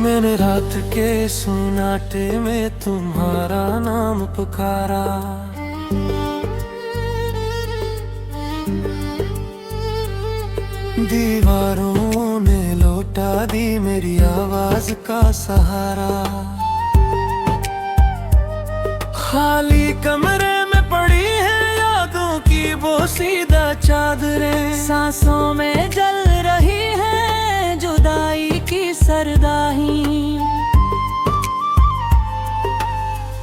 मैंने रात के सुनाटे में तुम्हारा नाम पुकारा। दीवारों ने लौटा दी मेरी आवाज का सहारा। खाली कमरे में पड़ी है यादों की वो सीधा चादरें। सांसों में जल रही है जुदाई की सरदाही।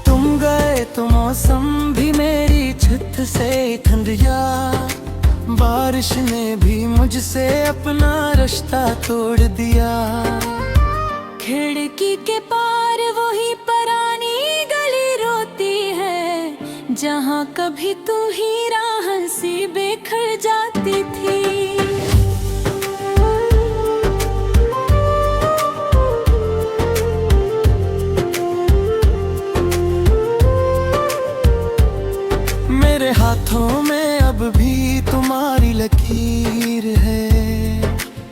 तुम गए तो मौसम भी मेरी छत से ठंडिया। बारिश ने भी मुझसे अपना रिश्ता तोड़ दिया। खिड़की के पार वही पुरानी गली रोती है, जहाँ कभी तू ही राह सी बिखर जाती थी। मेरे हाथों में अब भी तुम्हारी लकीर है,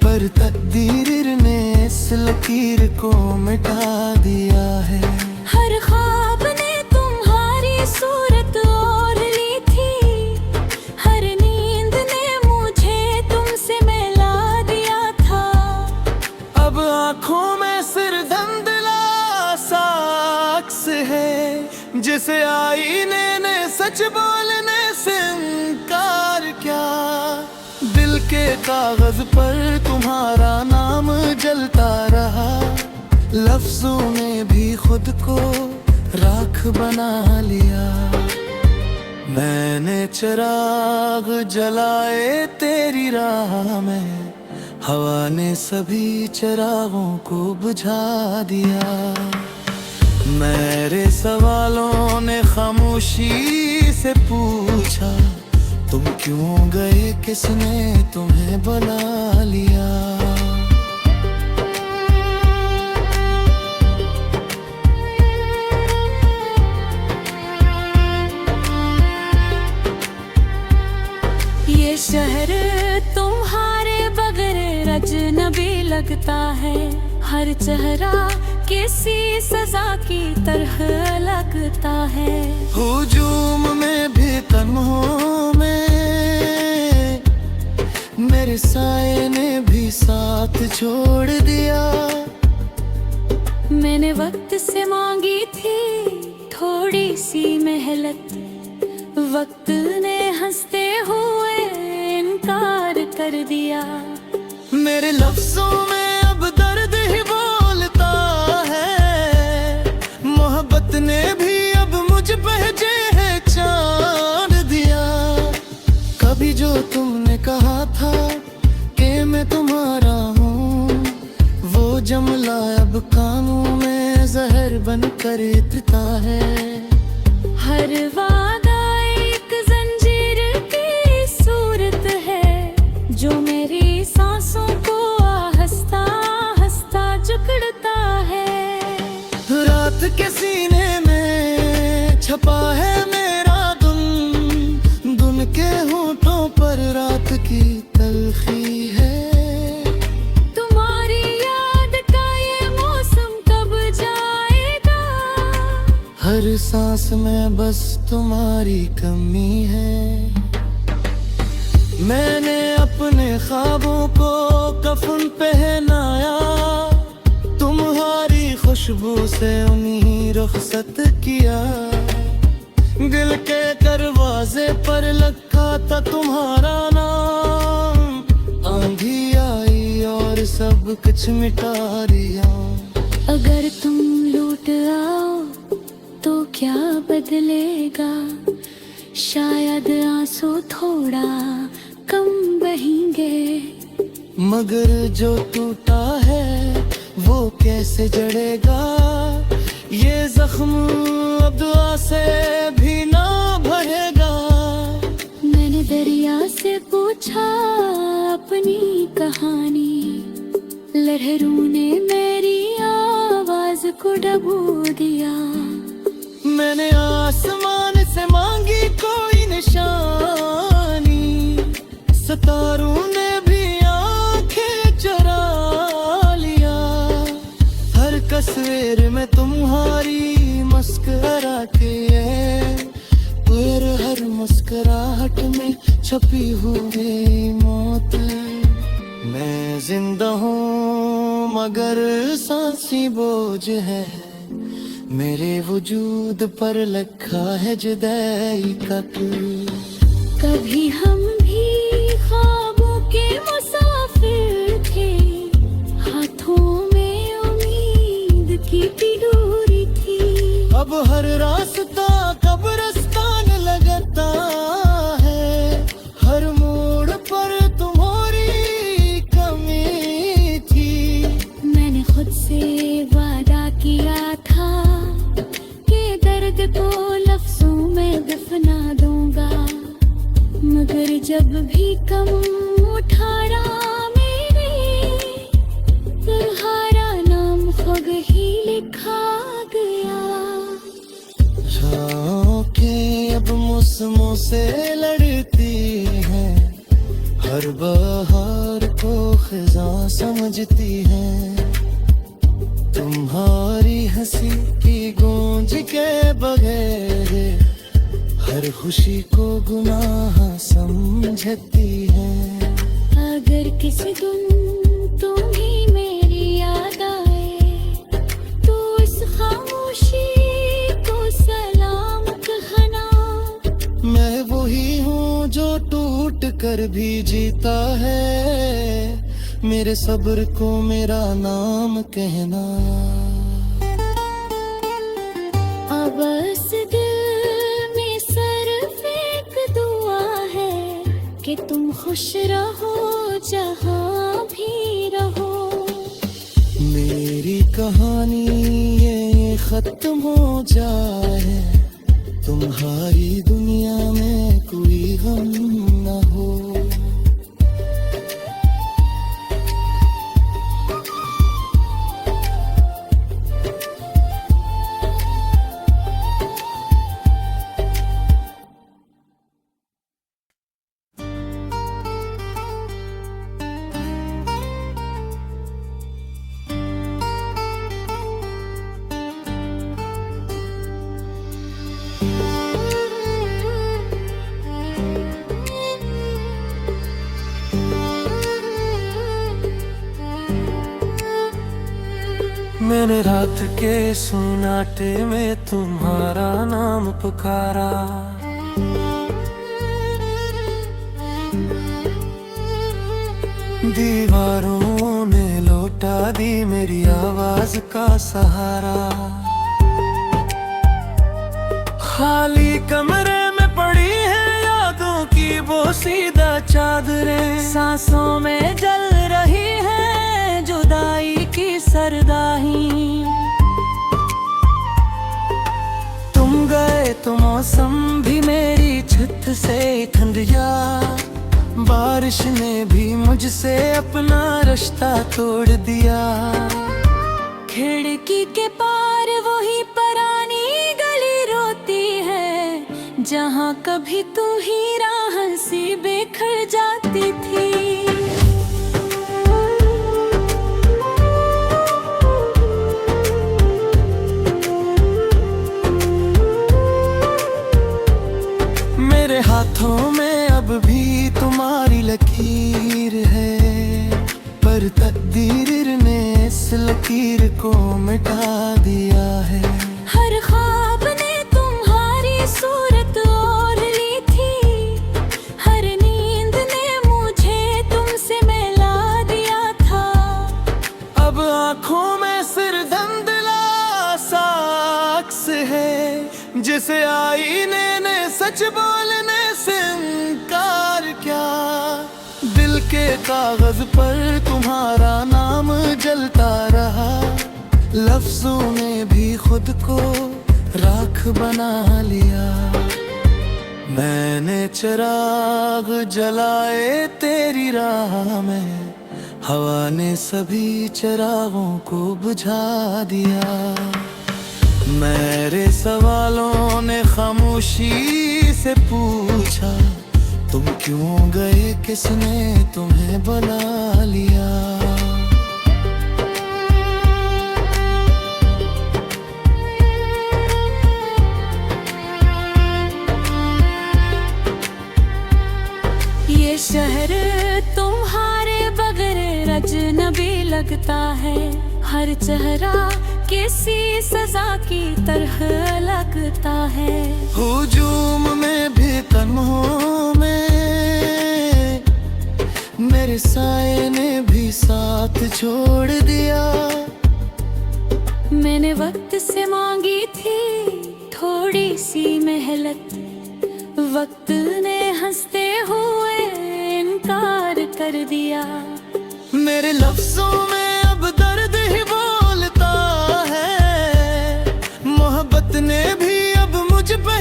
पर तकदीर ने इस लकीर को मिटा दिया है। हर ख्वाब ने तुम्हारी सूरत ओढ़ ली थी, हर नींद ने मुझे तुमसे मिला दिया था। अब आँखों में सिर धुंधला सा अक्स है, जिसे आईने ने सच बोलने से इनकार क्या। दिल के कागज पर तुम्हारा नाम जलता रहा, लफ्जों ने भी खुद को राख बना लिया। मैंने चिराग जलाए तेरी राह में, हवा ने सभी चिरागों को बुझा दिया। मेरे सवालों ने खामोशी से पूछा, तुम क्यों गए, किसने तुम्हें बुला लिया। ये शहर तुम्हारे बगैर अजनबी लगता है, हर चेहरा किसी सजा की तरह लगता है। हुजूम में भी तन्हों में मेरे साए ने भी साथ छोड़ दिया। मैंने वक्त से मांगी थी थोड़ी सी मेहनत, वक्त ने हंसते हुए इनकार कर दिया। मेरे लफ्जों में अब दर्द ही बोलता है, मोहब्बत ने भी अब मुझ पे चांद दिया। कभी जो तुमने कहा था कि मैं तुम्हारा हूँ, वो जमला अब कानों में जहर बनकर इतता है। हर वादा एक जंजीर की सूरत है, जो मेरी सांसों को आहिस्ता आहिस्ता जकड़ता है। रात के सीने में छपा है मेरा दुन, दुन के होठों पर रात की तलखी है। तुम्हारी याद का ये मौसम कब जाएगा, हर सांस में बस तुम्हारी कमी है। मैंने अपने ख्वाबों को कफन पहनाया, तुम्हारी खुशबू से उन्हीं रुखसत किया। दिल के दरवाजे पर लिखा था तुम्हारा नाम, आंधी आई और सब कुछ मिटा दिया। अगर तुम लौट आओ तो क्या बदलेगा, शायद आंसू थोड़ा कम बहेंगे। मगर जो टूटा है वो कैसे जड़ेगा, ये जख्म अब दुआ से भी ना भरेगा। मैंने दरिया से पूछा अपनी कहानी, लहरों ने मेरी आवाज को डुबो दिया। मैंने आसमान से मांगी कोई निशानी, सितारों ने भी आंखें चुरा लिया। हर तस्वीर में तुम्हारी मुस्कुरा के तेरे हर मुस्कुराहट में छपी हुई मौत। मैं जिंदा हूँ मगर सांसी बोझ है, मेरे वजूद पर लिखा है जुदाई का तू। कभी हम भी ख्वाबों के मुसाफिर थे, हाथों में उम्मीद की डोरी थी। अब हर रास्ता कब्रिस्तान लगता है, हर मोड़ पर तुम्हारी कमी थी। मैंने खुद से वादा किया था कि दर्द को लफ्जों में दफना दूंगा, मगर जब भी कम उठारा मेरे, तुम्हारा नाम खुद ही लिखा गया। छाँव के अब मौसमों से लड़ती है, हर बहार को खिज़ां समझती है। तुम्हारी हंसी की गूंज के बगैर हर खुशी को गुनाह समझती है। अगर किसी दिन तुम्हें मेरी याद आए, तो इस खामोशी को सलाम कहना। मैं वही हूँ जो टूट कर भी जीता है, मेरे सब्र को मेरा नाम कहना। अब इस दिल में सिर्फ एक दुआ है कि तुम खुश रहो जहाँ भी रहो। मेरी कहानी ये खत्म हो जाए, तुम्हारी दुनिया में कोई गम न हो। मैंने रात के सुनाटे में तुम्हारा नाम पुकारा, दीवारों ने लौटा दी मेरी आवाज का सहारा। खाली कमरे में पड़ी है यादों की वो सीधा चादरें, सांसों में जल रही है जुदाई की सरदाही। तुम गए तो मौसम भी मेरी छत से ठंडिया, बारिश ने भी मुझसे अपना रिश्ता तोड़ दिया। खिड़की के पार वही पुरानी गली रोती है, जहाँ कभी तू ही राह सी बिखर जाती थी। मेरे हाथों में अब भी तुम्हारी लकीर है, पर तकदीर ने इस लकीर को मिटा दिया है। हर ख्वाब ने तुम्हारी सूरत ओढ़ ली थी, हर नींद ने मुझे तुमसे मिला दिया था। अब आँखों में सिर धुंधला सा अक्स है, जिसे आईने ने सच बोलने से इनकार क्या। दिल के कागज पर तुम्हारा नाम जलता रहा, लफ्जों ने भी खुद को राख बना लिया। मैंने चिराग जलाए तेरी राह में, हवा ने सभी चिरागों को बुझा दिया। मेरे सवालों ने खामोशी से पूछा, तुम क्यों गए, किसने तुम्हें बुला लिया। शहर तुम्हारे बगैर अजनबी लगता है, हर चेहरा किसी सजा की तरह लगता है। हुजूम में भी तन्हों में मेरे साए ने भी साथ छोड़ दिया। मैंने वक्त से मांगी थी थोड़ी सी मेहनत, वक्त ने हंसते हुए इनकार कर दिया। मेरे लफ्जों में अब दर्द ही बोलता है, मोहब्बत ने भी अब मुझ पे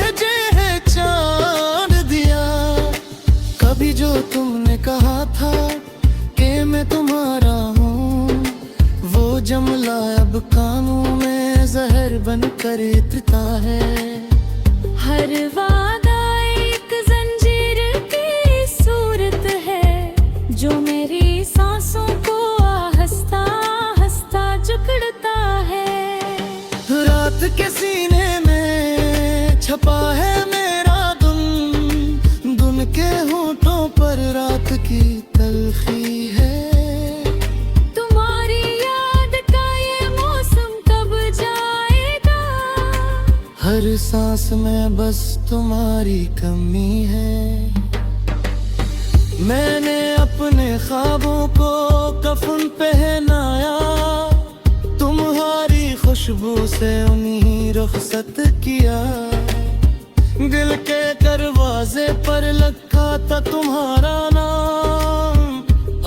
है चांद दिया। कभी जो तुमने कहा था कि मैं तुम्हारा हूँ, वो जमला अब कानों में जहर बनकर इतरता है। हर वादा एक जंजीर की सूरत है, जो मेरी सांसों को आहिस्ता आहिस्ता जकड़ता है। रात के सीने में छपा है मेरा धुन, धुन के होठों पर रात की तलखी है। तुम्हारी याद का ये मौसम कब जाएगा, हर सांस में बस तुम्हारी कमी है। मैंने अपने ख्वाबों को कफन पहनाया, तुम्हारी खुशबू से उन्हीं रुखसत किया। दिल के दरवाजे पर लिखा था तुम्हारा नाम,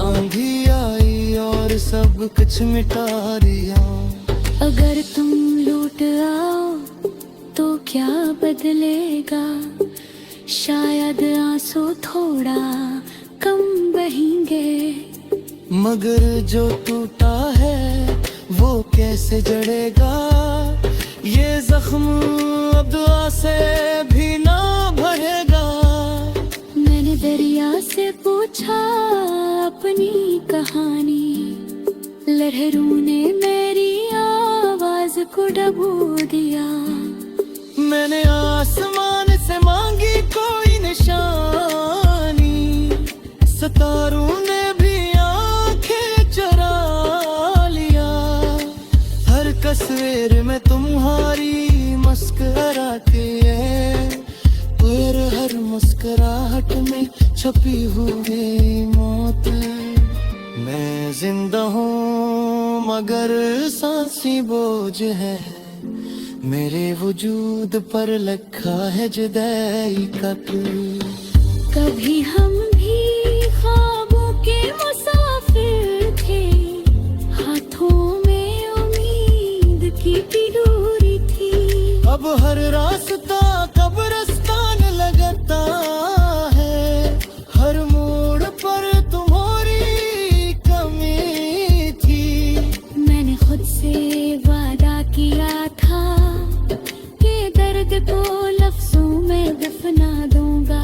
आंधी आई और सब कुछ मिटा दिया। अगर तुम लौट आओ तो क्या बदलेगा, शायद आंसू थोड़ा कम बहेंगे। मगर जो टूटा है वो कैसे जड़ेगा, ये जख्म अब दुआ से भी ना भरेगा। मैंने दरिया से पूछा अपनी कहानी, लहरों ने मेरी आवाज को डुबो दिया। मैंने आसमान से मांगी कोई निशानी, सितारों ने भी आंखें चुरा लिया। हर तस्वीर में तुम्हारी मुस्कुराती है, और हर मुस्कुराहट में छपी हुई मौत। मैं जिंदा हूँ मगर सांसी बोझ है, मेरे वजूद पर लिखा है जुदाई का तू। कभी हम भी ख्वाबों के मुसाफिर थे, हाथों में उम्मीद की डोरी थी। अब हर रास्ता कब्रिस्तान लगता है, हर मोड़ पर तुम्हारी कमी थी। मैंने खुद से वादा किया था कि दर्द को लफ्जों में दफना दूंगा,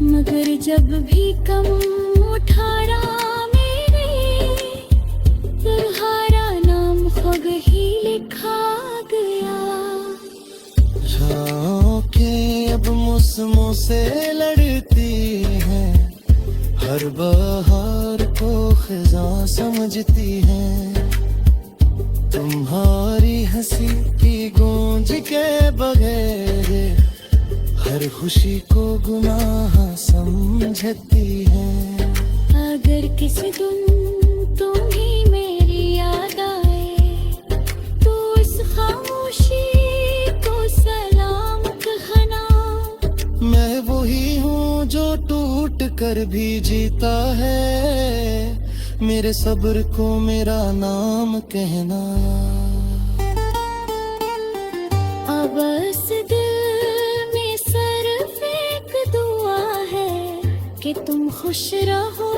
मगर जब भी कम उठाया मेरे, तुम्हारा नाम खुद ही लिखा गया। राखें अब मौसमों से लड़ती हैं, हर बहार को खिज़ां समझती हैं। तुम्हारी हंसी की गूंज के बगैर हर खुशी को गुनाह समझती है। अगर किसी दिन तुम्हें मेरी याद आए, तो इस खामोशी को सलाम कहना। मैं वही हूँ जो टूट कर भी जीता है, मेरे सब्र को मेरा नाम कहना। अब इस दिल में सिर्फ एक दुआ है कि तुम खुश रहो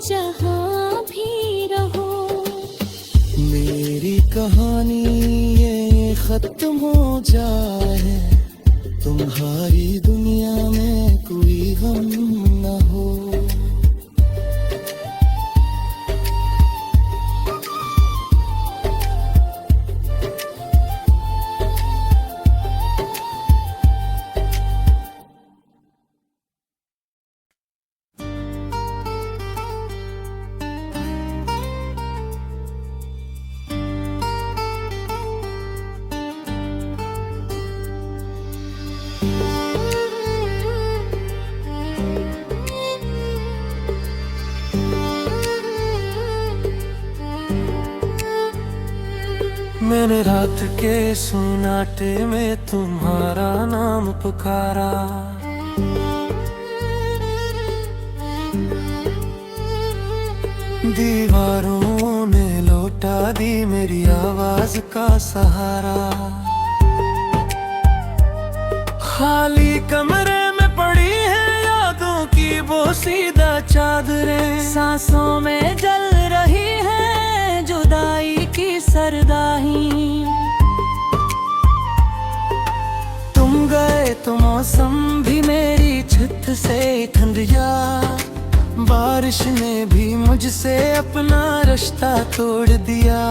जहाँ भी रहो। मेरी कहानी ये खत्म हो जाए, तुम्हारी दुनिया में कोई गम न हो। मैंने रात के सुनाटे में तुम्हारा नाम पुकारा, दीवारों ने लौटा दी मेरी आवाज का सहारा। खाली कमरे में पड़ी है यादों की वो सीधा चादरें, सांसों में जल रही है जुदाई की सरदाही। तुम गए तो मौसम भी मेरी छत से ठंडिया, बारिश ने भी मुझसे अपना रिश्ता तोड़ दिया।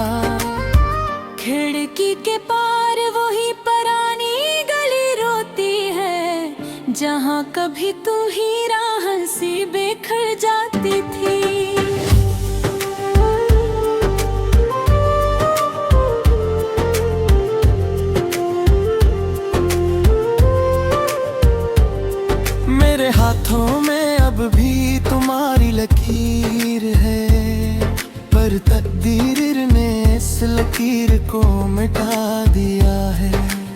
खिड़की के पार वही पुरानी गली रोती है, जहाँ कभी तू ही राह सी बिखर जाती थी। मेरे हाथों में अब भी तुम्हारी लकीर है, पर तकदीर ने इस लकीर को मिटा दिया है।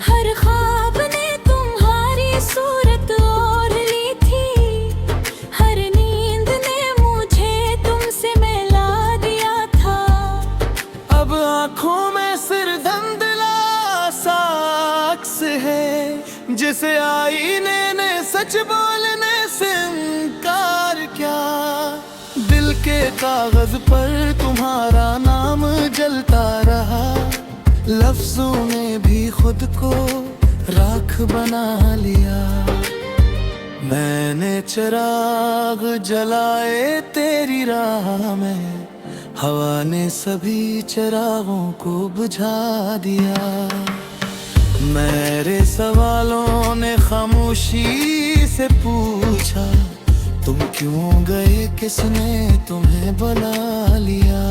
हर ख्वाब ने तुम्हारी सूरत ओढ़ ली थी, हर नींद ने मुझे तुमसे मिला दिया था। अब आँखों में सिर धुंधला सा अक्स है, जिसे आईने ने सच बोलने से इनकार क्या। दिल के कागज पर तुम्हारा नाम जलता रहा, लफ्जों ने भी खुद को राख बना लिया। मैंने चिराग जलाए तेरी राह में, हवा ने सभी चिरागों को बुझा दिया। मेरे सवालों ने खामोशी से पूछा, तुम क्यों गए, किसने तुम्हें बुला लिया।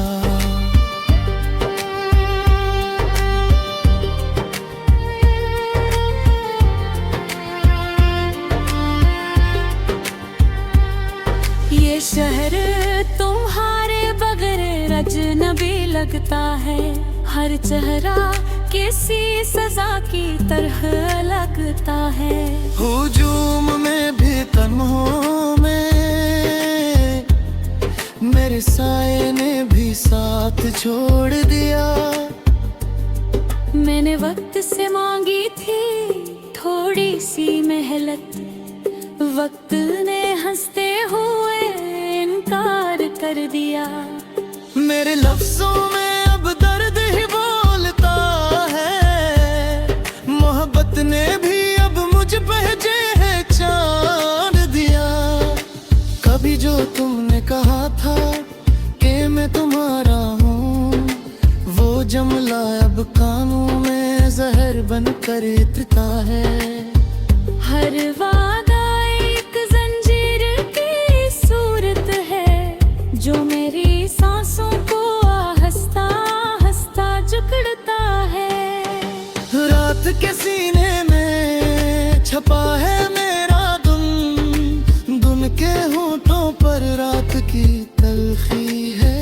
ये शहर तुम्हारे बगैर अजनबी लगता है, हर चेहरा किसी सजा की तरह लगता है। हुजूम में भी तन्हों में मेरे साए ने भी साथ छोड़ दिया। मैंने वक्त से मांगी थी थोड़ी सी मेहनत, वक्त ने हंसते हुए इनकार कर दिया। मेरे लफ्जों में अब दर्द ही बोलता है, मोहब्बत ने भी अब मुझ पे पहचान दिया। कभी जो तुमने कहा था कि मैं तुम्हारा हूँ, वो जुमला अब कानों में जहर बनकर इतरता है। हर वादा एक जंजीर की सूरत है, जो मेरी सांसों को आहिस्ता आहिस्ता जकड़ता है। रात के सीने में छपा है मेरा दुन, दुन के होठों पर रात की तलखी है।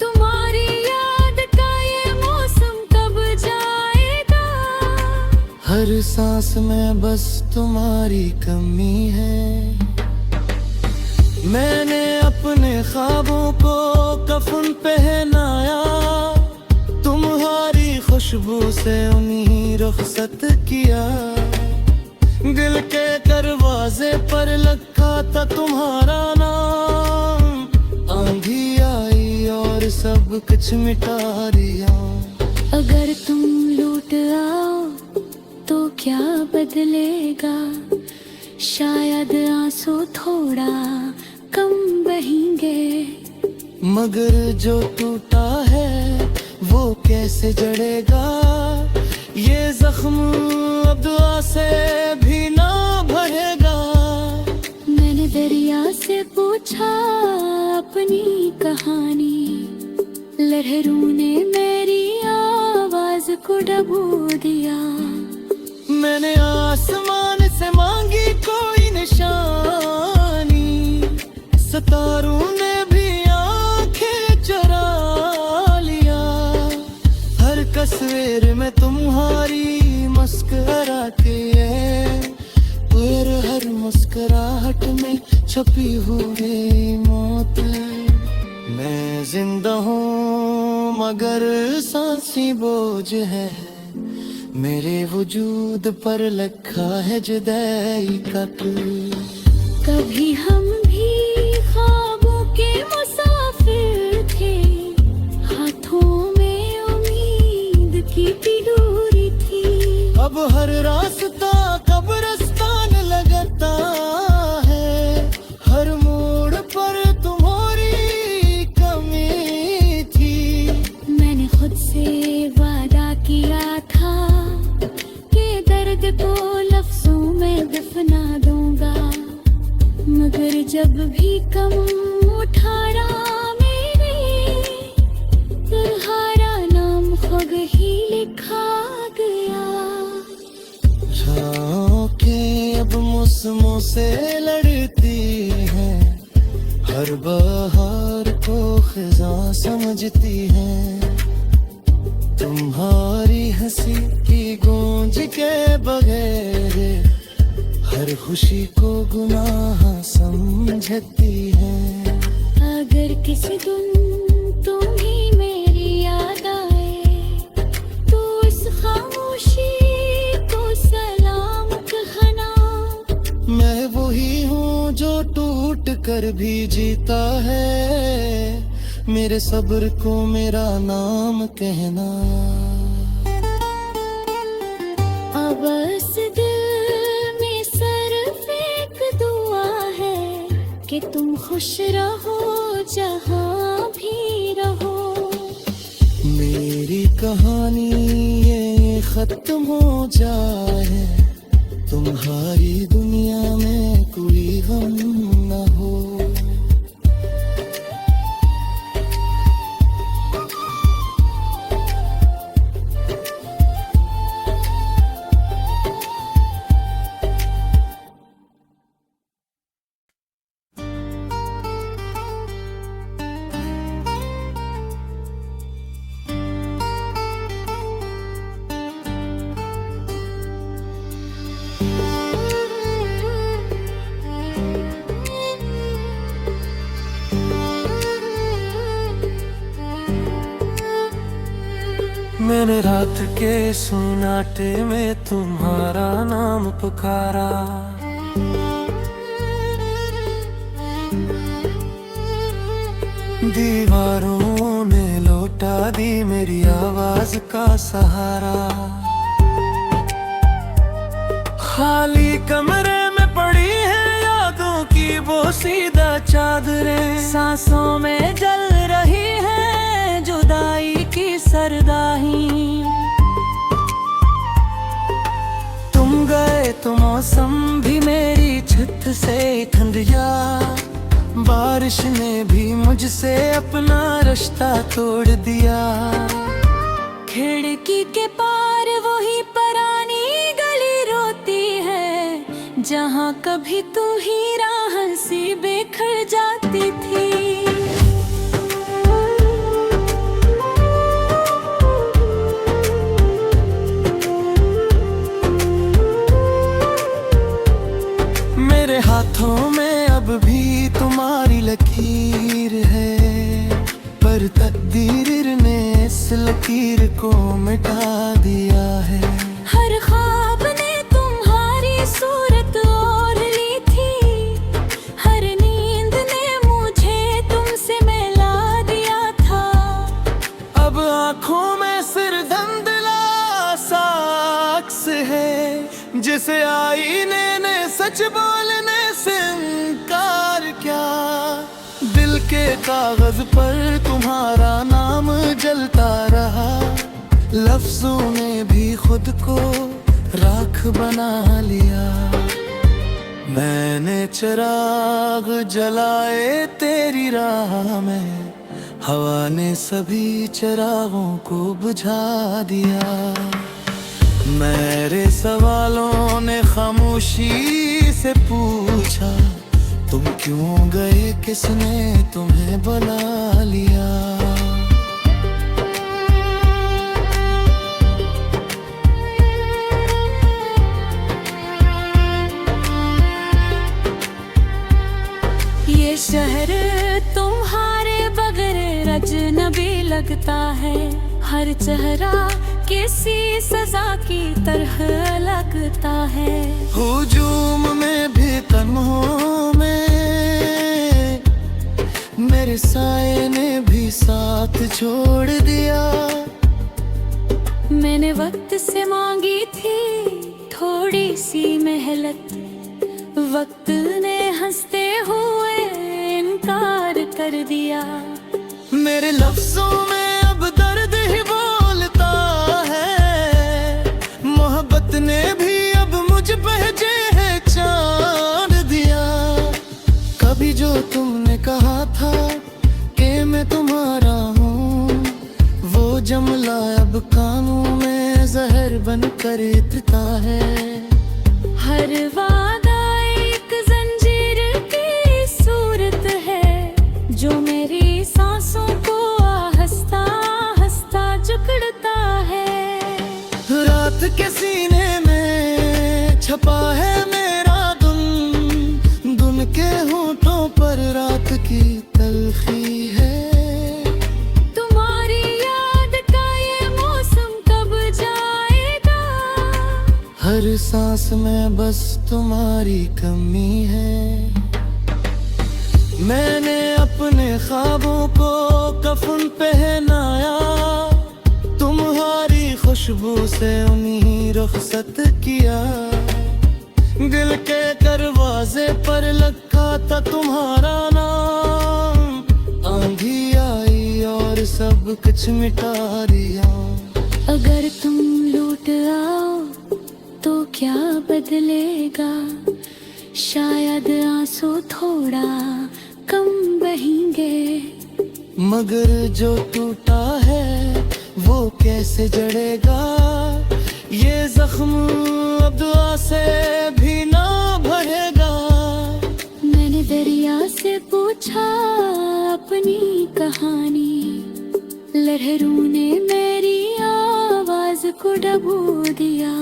तुम्हारी याद का ये मौसम कब जाएगा, हर सांस में बस तुम्हारी कमी है। मैंने अपने ख्वाबों को कफन पहनाया, तुम्हारी खुशबू से उन्हीं रुखसत किया। दिल के दरवाजे पर लिखा था तुम्हारा नाम, आंधी आई और सब कुछ मिटा दिया। अगर तुम लौट आओ तो क्या बदलेगा, शायद आंसू थोड़ा कम बहेंगे। मगर जो टूटा है वो कैसे जड़ेगा, ये जख्म अब दुआ से भी ना भरेगा। मैंने दरिया से पूछा अपनी कहानी, लहरों ने मेरी आवाज को डुबो दिया। मैंने आसमान से मांगी कोई निशानी, सितारों ने भी आंखें चुरा लिया। हर तस्वीर में तुम्हारी मुस्कुरा के और हर मुस्कुराहट में छपी हुई मौत। मैं जिंदा हूँ मगर सांसी बोझ है, मेरे वजूद पर लिखा है जुदाई का तू। कभी हम भी ख्वाबों के मुसाफिर थे, हाथों में उम्मीद की डोरी थी। अब हर रास्ता कब्रिस्तान लगता है, हर मोड़ पर तुम्हारी कमी थी। मैंने खुद से वादा किया था कि दर्द को लफ्जों में दफना दूंगा, मगर जब भी कम उठारा मेरे, तुम्हारा नाम खुद ही लिखा गया। के अब मौसमों से लड़ती हैं, हर बहार को खिज़ां समझती हैं। तुम्हारी हंसी की गूंज के बगैर हर खुशी को गुनाह समझती है। अगर किसी दिन तुम्हें मेरी याद आए, तो इस खामोशी को सलाम कहना। मैं वही हूँ जो टूट कर भी जीता है, मेरे सब्र को मेरा नाम कहना। अब इस दिल में सिर्फ एक दुआ है कि तुम खुश रहो जहाँ भी रहो। मेरी कहानी ये खत्म हो जाए, तुम्हारी दुनिया में कोई गम न हो। मैंने रात के सुनाटे में तुम्हारा नाम पुकारा, दीवारों ने लौटा दी मेरी आवाज का सहारा। खाली कमरे में पड़ी है यादों की वो सीधा चादरें, सांसों में जल रही है जुदाई की सरदाही। तुम गए तो मौसम भी मेरी छत से ठंडिया, बारिश ने भी मुझसे अपना रिश्ता तोड़ दिया। खिड़की के पार वही पुरानी गली रोती है, जहाँ कभी तू ही राह सी बिखर जाती थी। मेरे हाथों में अब भी तुम्हारी लकीर है, पर तकदीर ने इस लकीर को मिटा दिया है। हर ख्वाब ने तुम्हारी सूरत ओढ़ ली थी, हर नींद ने मुझे तुमसे मिला दिया था। अब आँखों में सिर धुंधला सा अक्स है, जिसे आईने ने सच बोलने से इनकार क्या। दिल के कागज पर तुम्हारा नाम जलता रहा, लफ्जों ने भी खुद को राख बना लिया। मैंने चिराग जलाए तेरी राह में, हवा ने सभी चिरागों को बुझा दिया। मेरे सवालों ने खामोशी से पूछा, तुम क्यों गए, किसने तुम्हें बुला लिया। ये शहर तुम्हारे बगैर अजनबी लगता है, हर चेहरा किसी सजा की तरह लगता है। हुजूम में भी तन्हों में मेरे साए ने भी साथ छोड़ दिया। मैंने वक्त से मांगी थी थोड़ी सी मेहनत, वक्त ने हंसते हुए इनकार कर दिया। मेरे लफ्जों में अब दर्द ही बोलता है, मोहब्बत ने भी अब मुझ पे चांद दिया। कभी जो तुमने कहा था कि मैं तुम्हारा हूँ, वो जमला अब कानों में जहर बनकर इतरता है। हर वादा एक जंजीर की सूरत है, जो मेरी सांसों को आहिस्ता आहिस्ता जकड़ता है। रात के सीने में छपा है मेरा दुन, दुन के होठों पर रात की तलखी है। तुम्हारी याद का ये मौसम कब जाएगा, हर सांस में बस तुम्हारी कमी है। मैंने अपने ख्वाबों को कफन पहनाया, तुम्हारी खुशबू से उन्हीं रुखसत किया। दिल के दरवाजे पर लखा था तुम्हारा नाम, आंधी आई और सब कुछ मिटा दिया। अगर तुम लौट आओ तो क्या बदलेगा, शायद आंसू थोड़ा कम बहेंगे। मगर जो टूटा है वो कैसे जड़ेगा, ये जख्म अब दुआ से भी ना बढ़ेगा। मैंने दरिया से पूछा अपनी कहानी, लहरों ने मेरी आवाज को डुबो दिया।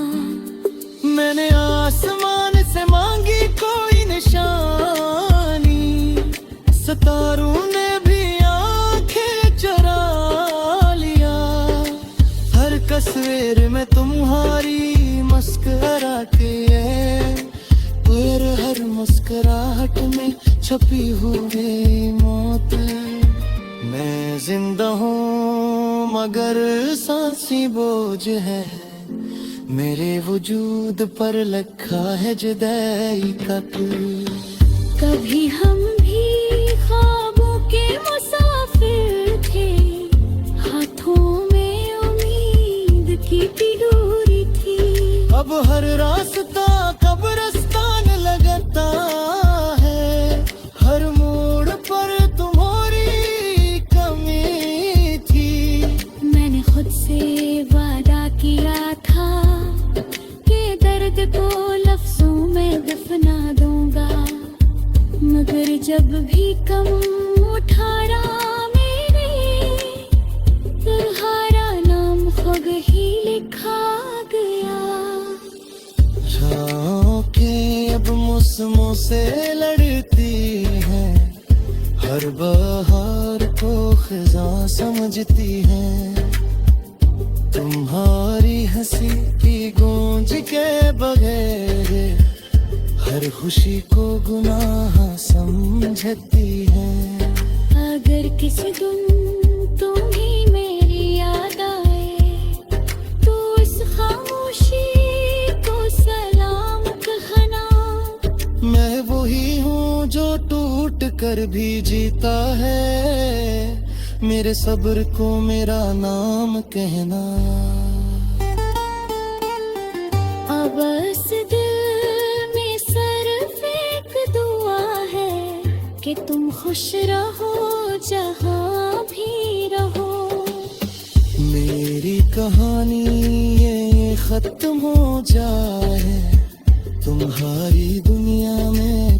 मैंने आसमान से मांगी कोई निशानी, सितारों ने भी आंखें चुरा लिया। हर तस्वीर में तुम्हारी मुस्कुराहट है, और हर मुस्कुराहट में छपी हुई मौत। मैं जिंदा हूँ मगर सांसें बोझ है, मेरे वजूद पर लखा है जुदाई का पुल। कभी हम भी ख्वाबों के मुसाफिर थे, हाथों में उम्मीद की डोरी थी। अब हर रास्ता कब्रिस्तान लगता है, हर मोड़ पर तुम्हारी कमी थी। मैंने खुद से वादा किया था कि दर्द को लफ्जों में दफना दूंगा, मगर जब भी कम उठारा मेरे, तुम्हारा नाम खुद ही लिखा गया। राहों के अब मौसमों से लड़ती है, हर बहार को खिज़ां समझती है। तुम्हारी हंसी की गूंज के बगैर हर खुशी को गुनाह समझती है। अगर किसी दिन तुम्हें मेरी याद आए, तो इस खामोशी को सलाम कहना। मैं वही हूँ जो टूट कर भी जीता है, मेरे सब्र को मेरा नाम कहना। अब इस दिल में सिर्फ एक दुआ है कि तुम खुश रहो जहाँ भी रहो। मेरी कहानी ये खत्म हो जाए, तुम्हारी दुनिया में